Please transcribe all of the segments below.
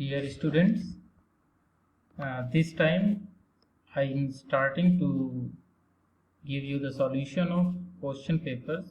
Dear students, this time I am starting to give you the solution of question papers,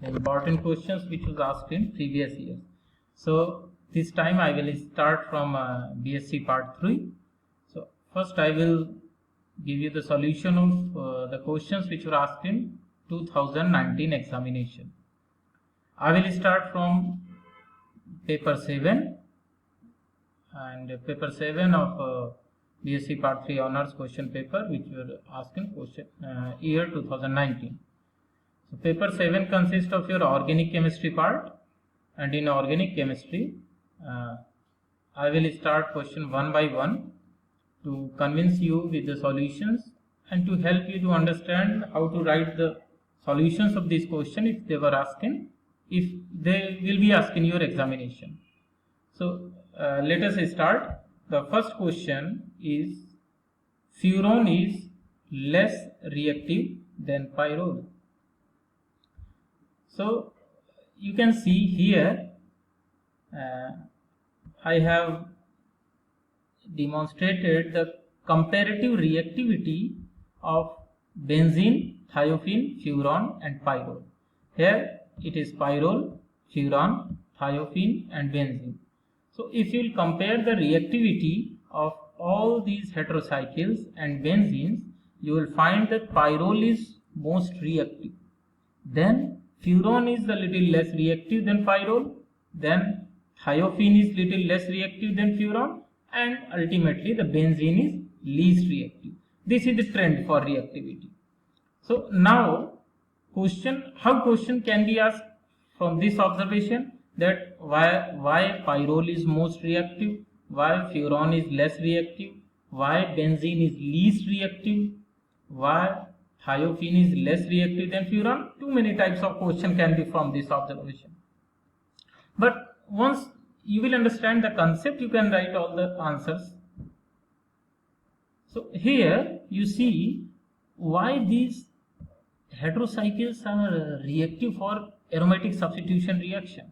the important questions which was asked in previous years. So this time I will start from BSc part 3. So first I will give you the solution of the questions which were asked in 2019 examination. I will start from paper 7 and paper 7 of BSc part 3 honors question paper which were asked in year 2019. So paper 7 consists of your organic chemistry part, and in organic chemistry I will start question one by one to convince you with the solutions and to help you to understand how to write the solutions of this question if they were asking, if they will be asked in your examination. So let us start. The first question is, furan is less reactive than pyrrole. So you can see here I have demonstrated the comparative reactivity of benzene, thiophene, furan and pyrrole. Here it is pyrrole, furan, thiophene and benzene. So if you will compare the reactivity of all these heterocycles and benzenes, you will find that pyrrole is most reactive. Then furan is a little less reactive than pyrrole. Then thiophene is little less reactive than furan, and ultimately the benzene is least reactive. This is the trend for reactivity. So now how question can be asked from this observation, that why pyrrole is most reactive, why furan is less reactive, why benzene is least reactive, why thiophene is less reactive than furan. Too many types of question can be from this observation. But once you will understand the concept, you can write all the answers. So here you see why these heterocycles are reactive for aromatic substitution reaction,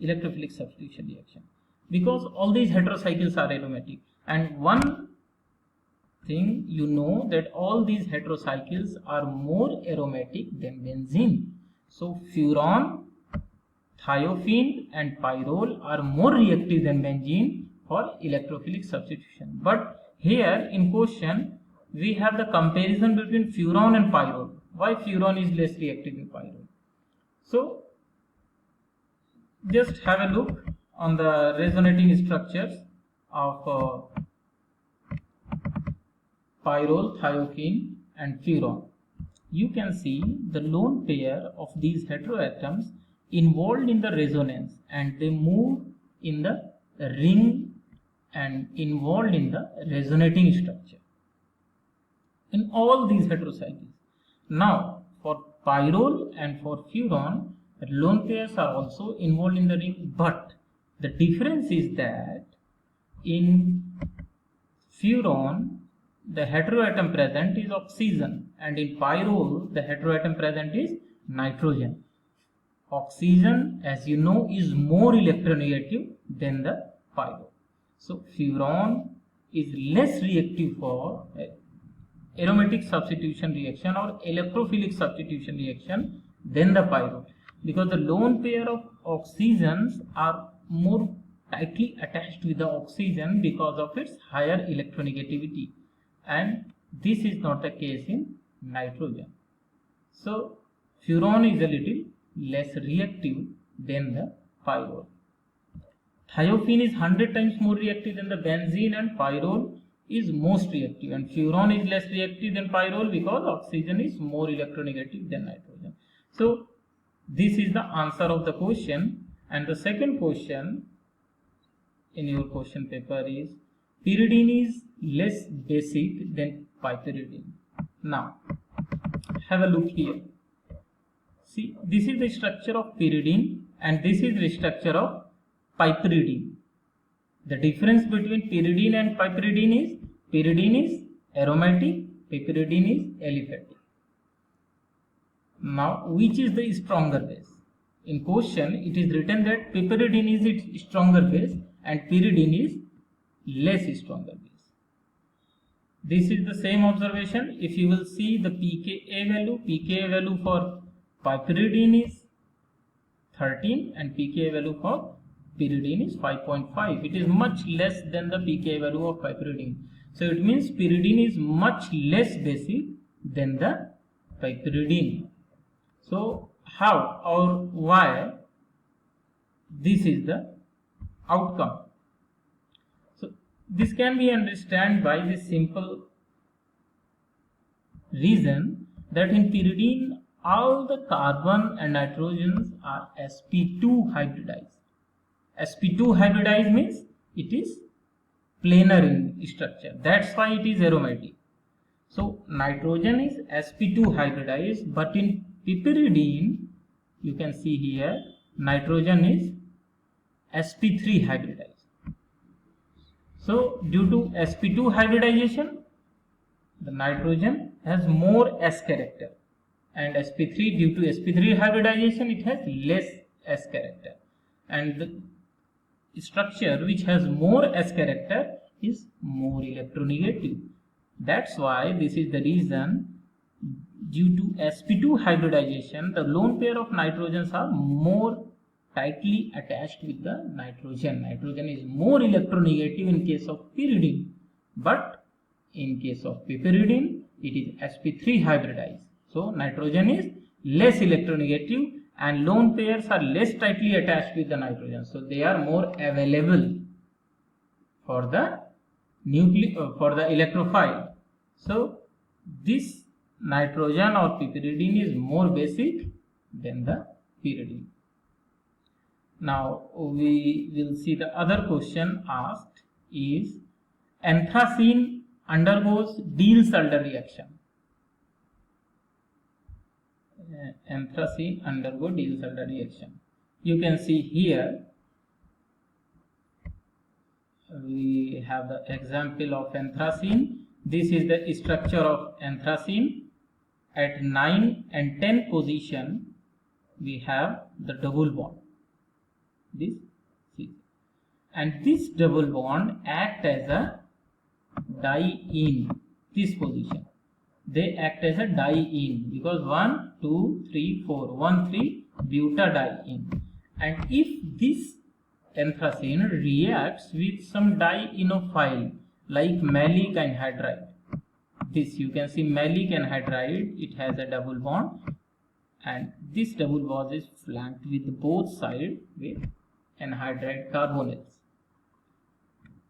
electrophilic substitution reaction, because all these heterocycles are aromatic. And one thing you know, that all these heterocycles are more aromatic than benzene. So furan, thiophene and pyrrole are more reactive than benzene for electrophilic substitution. But here in question we have the comparison between furan and pyrrole. Why furan is less reactive than pyrrole? So just have a look on the resonating structures of pyrrole, thiophene and furan. You can see the lone pair of these heteroatoms involved in the resonance, and they move in the ring and involved in the resonating structure in all these heterocycles. Now for pyrrole and for furan, lone pairs are also involved in the ring, but the difference is that in furan the heteroatom present is oxygen, and in pyrrole the heteroatom present is nitrogen. Oxygen, as you know, is more electronegative than the pyrrole. So furan is less reactive for aromatic substitution reaction or electrophilic substitution reaction than the pyrrole, because the lone pair of oxygens are more tightly attached with the oxygen because of its higher electronegativity, and this is not the case in nitrogen. So furan is a little less reactive than the pyrrole. Thiophene is 100 times more reactive than the benzene, and pyrrole is most reactive, and furan is less reactive than pyrrole because oxygen is more electronegative than nitrogen. So this is the answer of the question. And the second question in your question paper is, pyridine is less basic than piperidine. Now have a look here. See, this is the structure of pyridine and this is the structure of piperidine. The difference between pyridine and piperidine is aromatic, piperidine is aliphatic. Now which is the stronger base? In question it is written that piperidine is its stronger base and pyridine is less stronger base. This is the same observation. If you will see the pKa value for piperidine is 13 and pKa value for pyridine is 5.5. It is much less than the pKa value of piperidine. So it means pyridine is much less basic than the piperidine. So how or why this is the outcome? So this can be understood by this simple reason that in pyridine all the carbon and nitrogens are sp2 hybridized. sp2 hybridized means it is planar in structure. That's why it is aromatic. So nitrogen is sp2 hybridized, but in piperidine you can see here nitrogen is sp3 hybridized. So due to sp2 hybridization, the nitrogen has more S character, and sp3 due to sp3 hybridization it has less S character, and the structure which has more S character is more electronegative. That's why this is the reason, due to sp2 hybridization, the lone pair of nitrogens are more tightly attached with the nitrogen. Nitrogen is more electronegative in case of pyridine, but in case of piperidine it is sp3 hybridized. So nitrogen is less electronegative and lone pairs are less tightly attached with the nitrogen, so they are more available for the electrophile. So this nitrogen or piperidine is more basic than the pyridine. Now we will see the other question asked is anthracene undergoes Diels-Alder reaction. Anthracene undergo Diels-Alder reaction. You can see here we have the example of anthracene. This is the structure of anthracene. At 9 and 10 position we have the double bond. This and this double bond act as a die in this position. They act as a die in because 1, 2, 3, 4, 1, 3 butadiene. And if this anthracene reacts with some dienophile like malic anhydride, this you can see malic anhydride, it has a double bond, and this double bond is flanked with both sides with anhydride carbonyls.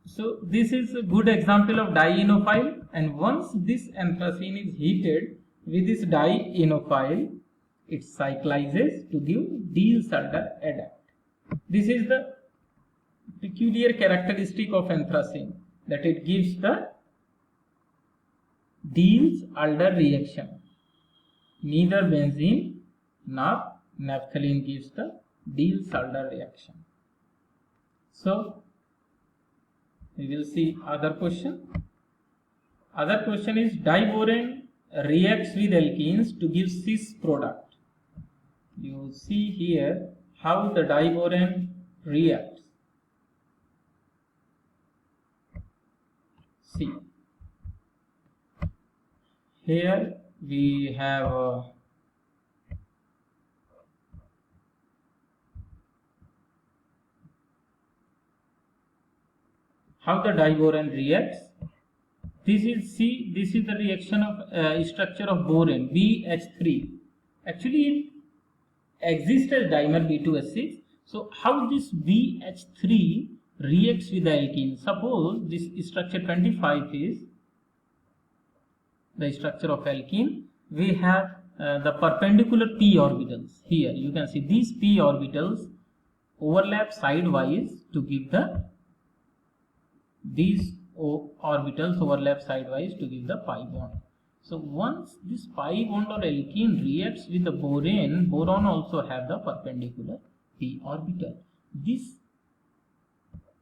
So this is a good example of dienophile, and once this anthracene is heated with this dienophile, it cyclizes to give Diels-Alder adduct. This is the peculiar characteristic of anthracene, that it gives the Diels-Alder reaction. Neither benzene nor naphthalene gives the Diels-Alder reaction. So we will see other question. Other question is diborane reacts with alkenes to give cis product. You see here how the diborane reacts. See, here we have how the diborane reacts. This is the reaction of structure of borane BH3. Actually it exists as dimer B2S6. So how this BH3 reacts with the alkene? Suppose this structure 25 is the structure of alkene. We have the perpendicular p orbitals. Here you can see these p orbitals overlap sidewise to give the orbitals overlap sidewise to give the pi bond. So once this pi bond or alkene reacts with the boron also have the perpendicular p orbital. This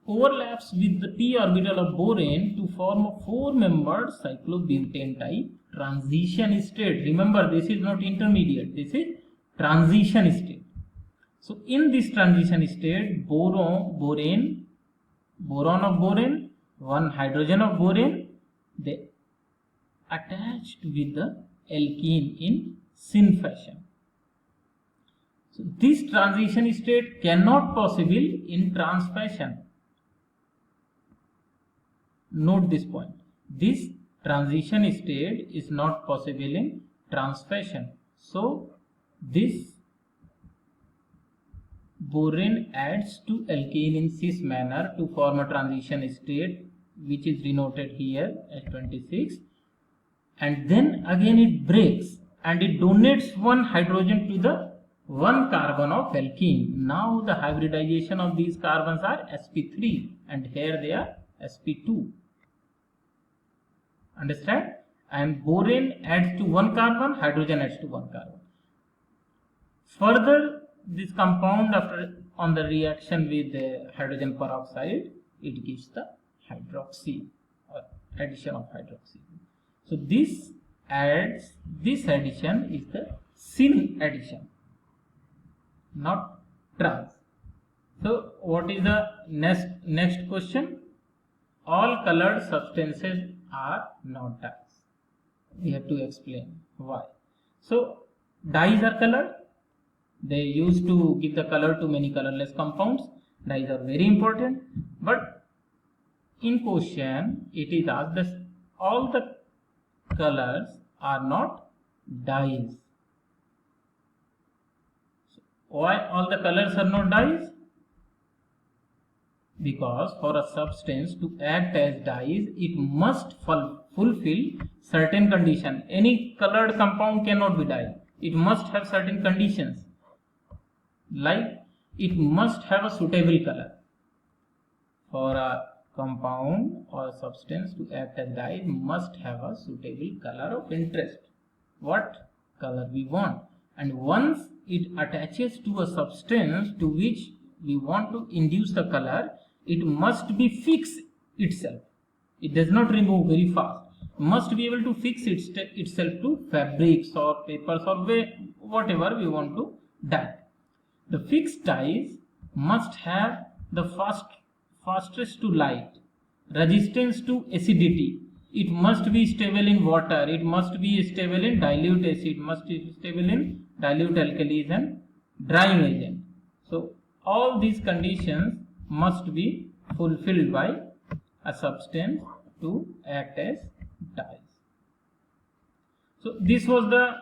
overlaps with the p orbital of boron to form a 4-membered cyclobutane type transition state. Remember, this is not intermediate, this is transition state. So in this transition state, boron boron of borane, 1 hydrogen of borane, they attached with the alkene in syn fashion. So this transition state cannot possible in trans fashion. Note this point. This transition state is not possible in trans fashion. So this borane adds to alkane in cis manner to form a transition state, which is denoted here as 26, and then again it breaks and it donates 1 hydrogen to the 1 carbon of alkene. Now the hybridization of these carbons are sp3 and here they are sp2. Understand? And borane adds to 1 carbon, hydrogen adds to 1 carbon. Further, this compound on the reaction with the hydrogen peroxide, it gives the hydroxy or addition of hydroxy. So this addition is the syn addition, not trans. So what is the next question? All colored substances are not dyes. We have to explain why. So dyes are colored. They used to give the color to many colorless compounds. Dyes are very important, but in question it is asked that all the colors are not dyes. So why all the colors are not dyes? Because for a substance to act as dyes, it must fulfill certain conditions. Any colored compound cannot be dye. It must have certain conditions. Like it must have a suitable color. For a compound or a substance to act as dye, it must have a suitable color of interest. What color we want. And once it attaches to a substance to which we want to induce the color, it must be fixed itself. It does not remove very fast. It must be able to fix itself to fabrics or papers or whatever we want to dye. The fixed dyes must have the fastest to light, resistance to acidity. It must be stable in water. It must be stable in dilute acid. Must be stable in dilute alkalis and drying agent. So all these conditions must be fulfilled by a substance to act as dyes. So this was the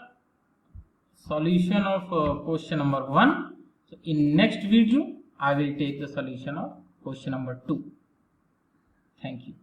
solution of question number 1. So in next video I will take the solution of question number 2. Thank you.